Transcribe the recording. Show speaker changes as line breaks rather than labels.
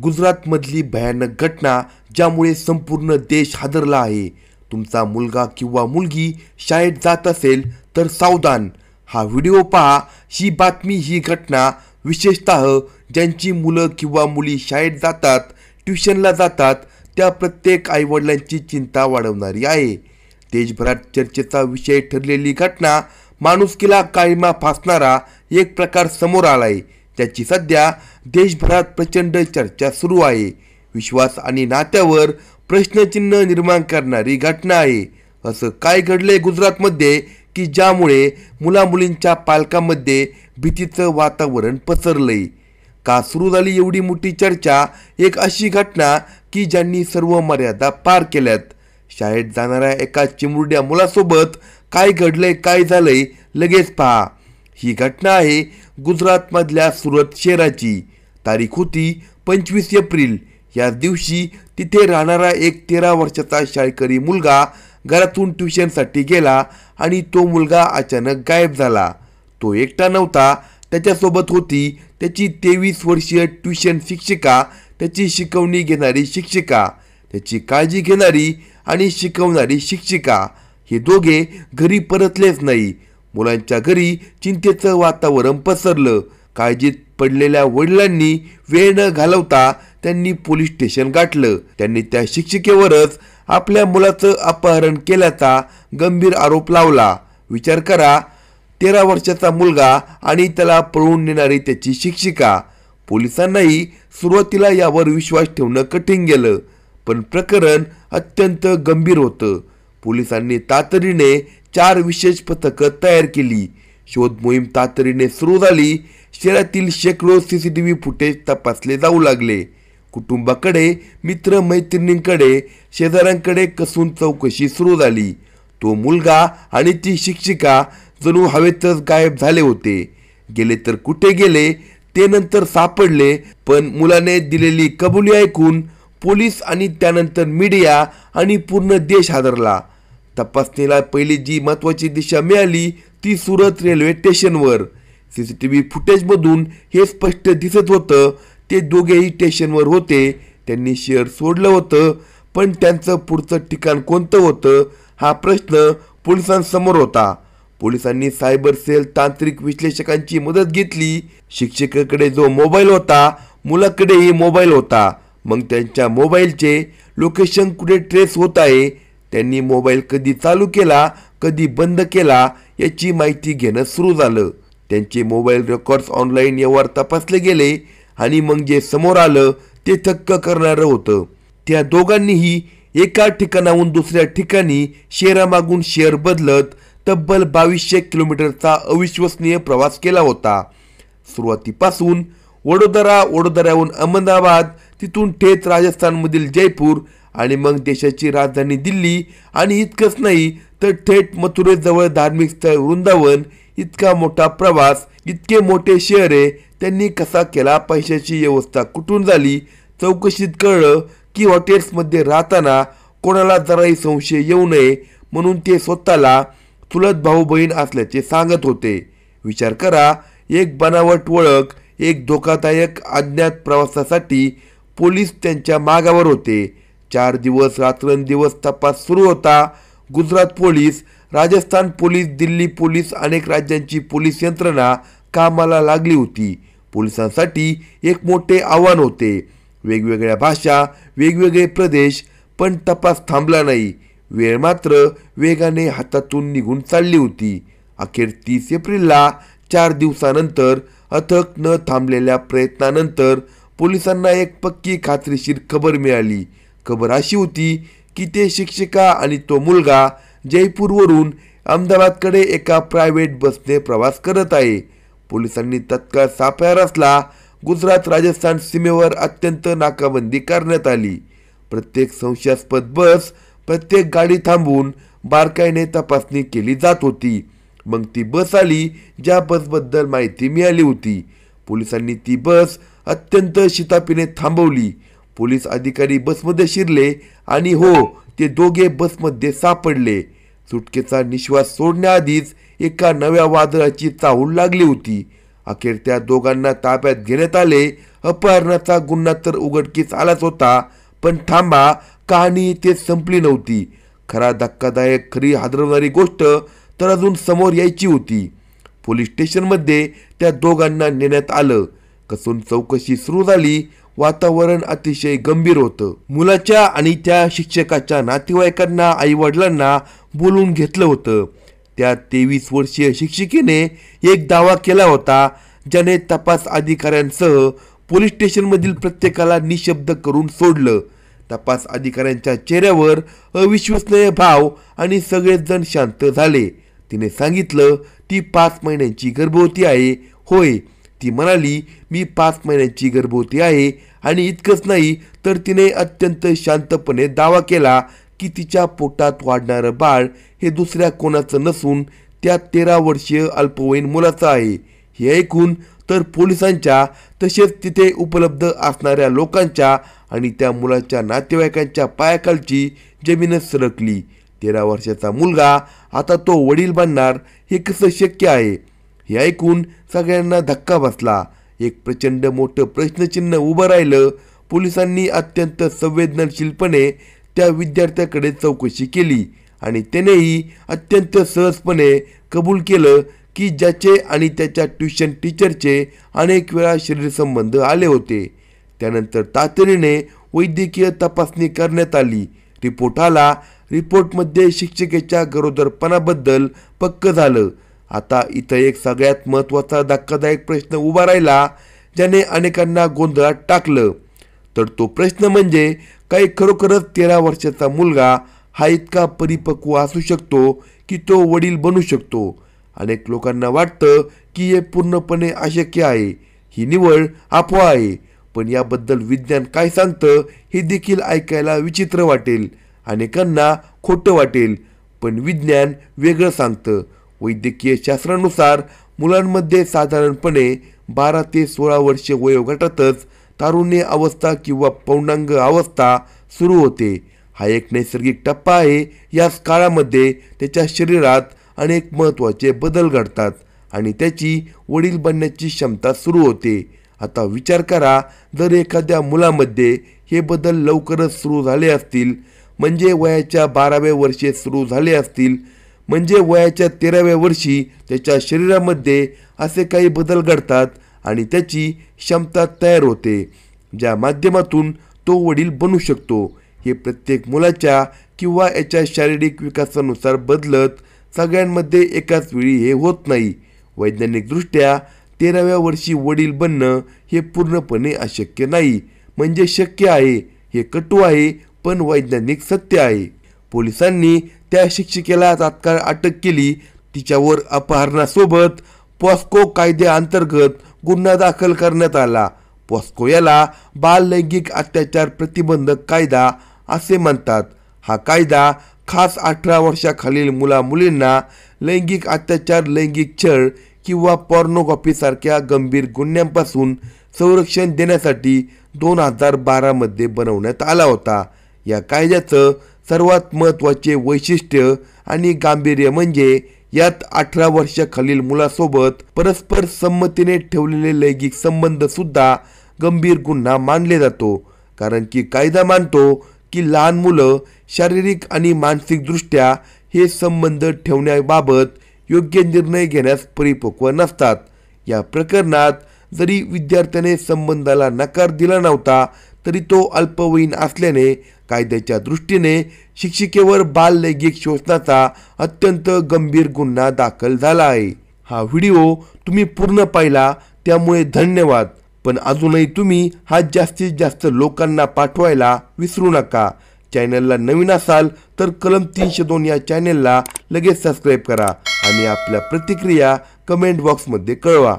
गुजरातमधली भयानक घटना ज्यामुळे संपूर्ण देश हादरला आहे। तुमचा मुलगा किंवा मुलगी शाळेत जात असेल तर सावधान, हा व्हिडिओ पहा। ही बातमी, ही घटना विशेषतः ज्यांची मुलं किंवा मुली शाळेत जातात, ट्युशनला जातात त्या प्रत्येक आईवडिलांची चिंता वाढवणारी आहे। देशभरात चर्चेचा विषय ठरलेली घटना, माणुसकीला काळिमा फासणारा एक प्रकार समोर आलाय, त्याची सध्या देशभरात प्रचंड चर्चा सुरू आहे। विश्वास आणि नात्यावर प्रश्नचिन्ह निर्माण करणारी घटना आहे। असं काय घडलंय गुजरातमध्ये की ज्यामुळे मुलामुलींच्या पालकांमध्ये भीतीचं वातावरण पसरलंय? का सुरू झाली एवढी मोठी चर्चा? एक अशी घटना की ज्यांनी सर्व मर्यादा पार केल्यात। शाळेत जाणाऱ्या एका चिमुरड्या मुलासोबत काय घडलंय, काय झालंय, लगेच पहा। ही घटना आहे गुजरातमधल्या सुरत शहराची। तारीख होती 25 एप्रिल। या दिवशी तिथे राहणारा एक 13 वर्षाचा शाळकरी मुलगा घरातून ट्युशनसाठी गेला आणि तो मुलगा अचानक गायब झाला। तो एकटा नव्हता, त्याच्यासोबत होती त्याची 23 वर्षीय ट्युशन शिक्षिका, त्याची शिकवणी घेणारी शिक्षिका, त्याची काळजी घेणारी आणि शिकवणारी शिक्षिका। हे दोघे घरी परतलेच नाही। मुलांच्या घरी चिंतेचं वातावरण पसरलं। काळजीत पडलेल्या वडिलांनी वेळ न घालवता त्यांनी पोलीस स्टेशन गाठलं। त्यांनी त्या शिक्षिकेवरच आपल्या मुलाचं अपहरण केल्याचा गंभीर आरोप लावला। विचार करा, 13 वर्षाचा मुलगा आणि त्याला पळवून नेणारी त्याची शिक्षिका। पोलिसांनाही सुरुवातीला यावर विश्वास ठेवणं कठीण गेलं, पण प्रकरण अत्यंत गंभीर होतं। पोलिसांनी तातडीने 4 विशेष पथकं तयार केली। शोध मोहीम तातडीने सुरू झाली। शहरातील शेकडो CCTV फुटेज तपासले जाऊ लागले। कुटुंबाकडे, मित्र मैत्रिणींकडे, शेजाऱ्यांकडे कसून चौकशी सुरू झाली। तो मुलगा आणि ती शिक्षिका जणू हवेतच गायब झाले होते। गेले तर कुठे गेले ते नंतर सापडले, पण मुलाने दिलेली कबुली ऐकून पोलीस आणि त्यानंतर मीडिया आणि पूर्ण देश हादरला। तपासणीला पहिली जी महत्त्वाची दिशा मिळाली ती सुरत रेल्वे स्टेशनवर। CCTV फुटेजमधून हे स्पष्ट दिसत होतं, ते दोघेही स्टेशनवर होते। त्यांनी शहर सोडलं होतं, पण त्यांचं पुढचं ठिकाण कोणतं होतं हा प्रश्न पोलिसांसमोर होता। पोलिसांनी सायबर सेल, तांत्रिक विश्लेषकांची मदत घेतली। शिक्षिकेकडे जो मोबाईल होता, मुलाकडेही मोबाईल होता। मग त्यांच्या मोबाईलचे लोकेशन कुठे ट्रेस होत आहे, त्यांनी मोबाईल कधी चालू केला, कधी बंद केला याची माहिती घेणं सुरू झालं। त्यांचे मोबाईल रेकॉर्ड्स, ऑनलाईन व्यवहार तपासले गेले आणि मग जे समोर आलं ते थक्क करणारं होतं। त्या दोघांनीही एका ठिकाणाहून दुसऱ्या ठिकाणी शहरामागून शहर बदलत तब्बल 2200 किलोमीटरचा अविश्वसनीय प्रवास केला होता। सुरुवातीपासून वडोदऱ्याहून अहमदाबाद, तिथून थेट राजस्थानमधील जयपूर आणि मग देशाची राजधानी दिल्ली, आणि इतकंच नाही तर थेट मथुरेजवळ धार्मिक स्थळ वृंदावन। इतका मोठा प्रवास, इतके मोठे शहरे त्यांनी कसा केला? पैशाची व्यवस्था कुठून झाली? चौकशीत कळलं की हॉटेल्समध्ये राहताना कोणाला जराही संशय येऊ नये म्हणून ते स्वतःला चुलत भाऊ बहीण असल्याचे सांगत होते। विचार करा, एक बनावट ओळख, एक धोकादायक अज्ञात प्रवासासाठी पोलीस त्यांच्या मागावर होते। 4 दिवस रात्रंदिवस तपास सुरू होता। Gujarat police, Rajasthan police, Delhi police, अनेक राज्यांची पोलीस यंत्रणा कामाला लागली होती। पोलिसांसाठी एक मोठे आव्हान होते। वेगवेगळ्या भाषा, वेगवेगळे प्रदेश, पण तपास थांबला नाही। वेळ मात्र वेगाने हातातून निघून चालली होती। अखेर 30 एप्रिलला, 4 दिवसानंतर, अथक न थांबलेल्या प्रयत्नानंतर पोलिसांना एक पक्की खात्रीशीर खबर मिळाली। खबर अशी होती की ते शिक्षिका आणि तो मुलगा जयपूरवरून अहमदाबादकडे एका प्रायव्हेट बसने प्रवास करत आहे। पोलिसांनी तत्काळ सापळा रचला। गुजरात राजस्थान सीमेवर अत्यंत नाकाबंदी करण्यात आली। प्रत्येक संशयास्पद बस, प्रत्येक गाडी थांबवून बारकाईने तपासणी केली जात होती। मग ती बस आली ज्या बसबद्दल माहिती मिळाली होती। पोलिसांनी ती बस अत्यंत शिताफीने थांबवली। पोलीस अधिकारी बसमध्ये शिरले आणि हो, ते दोघे बसमध्ये सापडले। सुटकेचा निश्वास सोडण्याआधीच एका नव्या वादळाची चाहूल लागली होती। अखेर त्या दोघांना ताब्यात घेण्यात आले। अपहरणाचा गुन्हा तर उघडकीस आलाच होता, पण थांबा, कहाणी इथे संपली नव्हती. खरा धक्कादायक, खरी हादरवणारी गोष्ट तर अजून समोर यायची होती. पोलीस स्टेशनमध्ये त्या दोघांना नेण्यात आलं. कसून चौकशी सुरू झाली. वातावरण अतिशय गंभीर होतं. मुलाच्या आणि त्या शिक्षकाच्या नातेवाईकांना, आईवडिलांना बोलून घेतलं होतं. त्या 23 वर्षीय शिक्षिकेने एक दावा केला होता, ज्याने तपास अधिकाऱ्यांसह पोलीस स्टेशनमधील प्रत्येकाला निशब्द करून सोडलं. तपास अधिकाऱ्यांच्या चेहऱ्यावर अविश्वसनीय भाव आणि सगळेच जण शांत झाले. तिने सांगितलं, ती 5 महिन्यांची गर्भवती आहे. होय, ती म्हणाली, मी 5 महिन्यांची गर्भवती आहे. आणि इतकंच नाही तर तिने अत्यंत शांतपणे दावा केला की तिच्या पोटात वाढणारं बाळ हे दुसऱ्या कोणाचं नसून त्या 13 वर्षीय अल्पवयीन मुलाचं आहे. हे ऐकून तर पोलिसांच्या, तसेच तिथे उपलब्ध असणाऱ्या लोकांच्या आणि त्या मुलाच्या नातेवाईकांच्या पायाखालची जमीनच सरकली. 13 वर्षाचा मुलगा आता तो वडील बनणार, हे कसं शक्य आहे? हे ऐकून सगळ्यांना धक्का बसला. एक प्रचंड मोठं प्रश्नचिन्ह उभं राहिलं. पोलिसांनी अत्यंत संवेदनशीलपणे त्या विद्यार्थ्याकडे चौकशी केली आणि त्यानेही अत्यंत सहजपणे कबूल केलं की ज्याचे आणि त्याच्या ट्युशन टीचरचे अनेक वेळा शरीरसंबंध आले होते. त्यानंतर तातडीने वैद्यकीय तपासणी करण्यात आली. रिपोर्ट आला. रिपोर्टमध्ये शिक्षिकेच्या गरोदरपणाबद्दल पक्क झालं. आता इथं एक सगळ्यात महत्त्वाचा धक्कादायक प्रश्न उभा राहिला, ज्याने अनेकांना गोंधळात टाकलं. तर तो प्रश्न म्हणजे, काही खरोखरच 13 वर्षाचा मुलगा हा इतका परिपक्व असू शकतो की तो वडील बनू शकतो? अनेक लोकांना वाटतं की हे पूर्णपणे अशक्य आहे, ही निव्वळ अफवा आहे. पण याबद्दल विज्ञान काय सांगतं हे देखील ऐकायला विचित्र वाटेल, अनेकांना खोटं वाटेल, पण विज्ञान वेगळं सांगतं. वैद्यकीय शास्त्रानुसार मुलांमध्ये साधारणपणे 12 ते 16 वर्षे वयोगटातच तारुण्य अवस्था किंवा पौर्णांग अवस्था सुरू होते. हा एक नैसर्गिक टप्पा आहे. याच काळामध्ये त्याच्या शरीरात अनेक महत्त्वाचे बदल घडतात आणि त्याची वडील बनण्याची क्षमता सुरू होते. आता विचार करा, जर एखाद्या मुलामध्ये हे बदल लवकरच सुरू झाले असतील, म्हणजे वयाच्या 12व्या वर्षी सुरू झाले असतील, म्हणजे वयाच्या 13व्या वर्षी त्याच्या शरीरामध्ये असे काही बदल घडतात आणि त्याची क्षमता तयार होते, ज्या माध्यमातून तो वडील बनू शकतो. हे प्रत्येक मुलाच्या किंवा याच्या शारीरिक विकासानुसार बदलत सगळ्यांमध्ये एकाच वेळी हे होत नाही. वैज्ञानिकदृष्ट्या 13व्या वर्षी वडील बनणं हे पूर्णपणे अशक्य नाही. म्हणजे शक्य आहे, हे कटू आहे, पण वैज्ञानिक सत्य आहे. पोलिसांनी त्या शिक्षिकेला तात्काळ अटक केली. तिच्यावर अपहरणासोबत पॉस्को कायद्याअंतर्गत गुन्हा दाखल करण्यात आला. पॉस्को याला बाल लैंगिक अत्याचार प्रतिबंधक कायदा असे म्हणतात. हा कायदा खास 18 वर्षाखालील मुला-मुलींना लैंगिक अत्याचार, लैंगिक छळ किंवा पॉर्नोग्राफीसारख्या गंभीर गुन्ह्यांपासून संरक्षण देण्यासाठी 2012 मध्ये बनवण्यात आला होता. या कायद्याचं सर्वात महत्त्वाचे वैशिष्ट्य आणि गांभीर्य म्हणजे यात 18 वर्षाखालील मुलासोबत परस्पर संमतीने ठेवलेले लैंगिक संबंध सुद्धा गंभीर गुन्हा मानले जातो. कारण की कायदा मानतो की लहान मुलं शारीरिक आणि मानसिकदृष्ट्या हे संबंध ठेवण्याबाबत योग्य निर्णय घेण्यास परिपक्व नसतात. या प्रकरणात जरी विद्यार्थ्याने संबंधाला नकार दिला नव्हता, तरी तो अल्पवयीन असल्याने कायद्याच्या दृष्टीने शिक्षिकेवर बाल लैंगिक शोषणाचा अत्यंत गंभीर गुन्हा दाखल झाला आहे. हा व्हिडिओ तुम्ही पूर्ण पाहिला त्यामुळे धन्यवाद. पण अजूनही तुम्ही हा जास्तीत जास्त लोकांना पाठवायला विसरू नका. चॅनलला नवीन असाल तर कलम 302 या चॅनलला लगेच सबस्क्राईब करा आणि आपल्या प्रतिक्रिया कमेंट बॉक्समध्ये कळवा.